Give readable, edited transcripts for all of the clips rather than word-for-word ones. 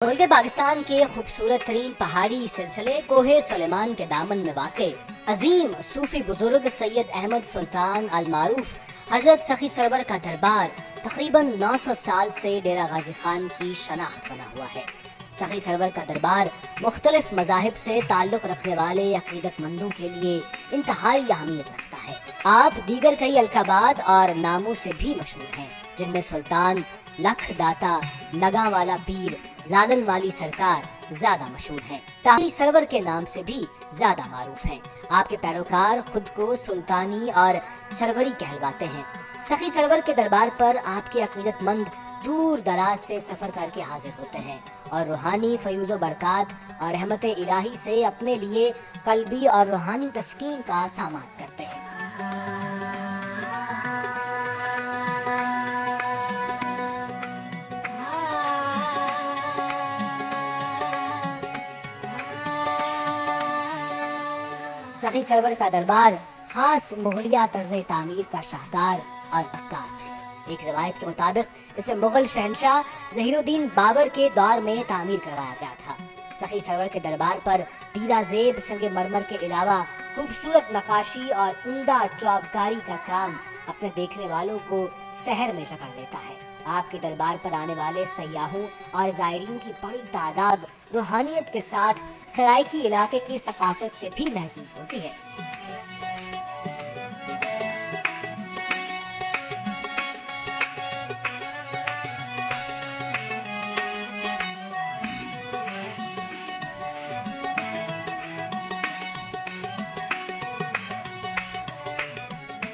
मुल्क पाकिस्तान के खूबसूरत तरीन पहाड़ी सिलसिले कोहे सुलेमान के दामन में वाक़े अजीम सूफी बुजुर्ग सैयद अहमद सुल्तान अल मारूफ हजरत सखी सरवर का दरबार तकरीबन 900 साल से डेरा गाजी खान की शनाख्त बना हुआ है। सखी सरवर का दरबार मुख्तलिफ मज़ाहिब से ताल्लुक़ रखने वाले अक़ीदतमंदों के लिए इंतहाई अहमियत रखता है। आप दीगर कई अलकाबात और नामों से भी मशहूर हैं, जिनमें सुल्तान, लख दाता, नगा वाला पीर, लालन वाली सरकार ज्यादा मशहूर हैं। ताही सरवर के नाम से भी ज्यादा मारूफ हैं। आपके पैरोकार खुद को सुल्तानी और सरवरी कहलवाते हैं। सखी सरवर के दरबार पर आपके अक़ीदतमंद दूर दराज से सफर करके हाजिर होते हैं और रूहानी फयूज़ बरक़ात और रहमत इलाही से अपने लिए कल्बी और रूहानी तस्कीन का सामान करते हैं। सखी सरवर का दरबार खास मुगलिया तर्ज़ तामीर का शाहकार और अक्कास है। एक रिवायत के मुताबिक इसे मुगल शहनशाह ज़हीरुद्दीन बाबर के दौर में तामीर कराया गया था। सखी सरवर के दरबार पर दीदा ज़ेब संगे मरमर के अलावा खूबसूरत नक्काशी और उम्दा चौबकारी का काम अपने देखने वालों को सहर में जकड़ लेता है। आपके दरबार पर आने वाले सयाहों और ज़ायरीन की बड़ी तादाद रूहानियत के साथ सराइकी इलाके की सकाफत से भी महसूस होती है।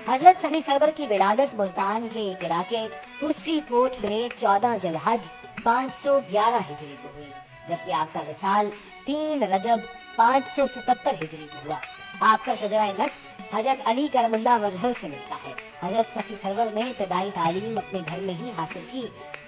हजरत सखी सरवर की विलादत मुल्तान के एक इलाके कुर्सी कोट में 14 ज़िलहज 511 हिजरी को हुई, जबकि आपका विसाल 3 रजब 577 हिजरी को हुआ। आपका शजरा नस्ब हजरत अली करमुल्लाह वजह से मिलता है। हजरत सखी सरवर ने इब्तदाई तालीम अपने घर में ही हासिल की,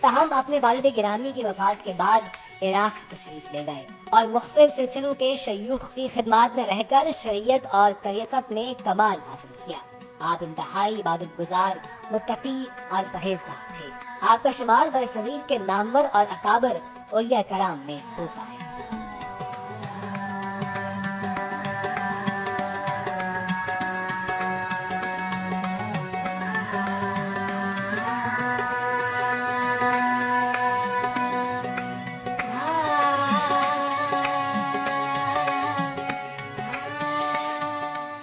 तहम अपने वालिद गिरामी की वफात के बाद इराक तशरीफ ले गए और मुख्तलिफ सिलसिलों के शयूख की खिदमत में रहकर शरीयत और तरीक़त में कमाल हासिल किया। आप इंतहाई इबादत गुजार, मुत्तकी और परहेजगार थे। आपका शुमार बरसगीर के नामवर और अकाबर औलिया कराम में होता है।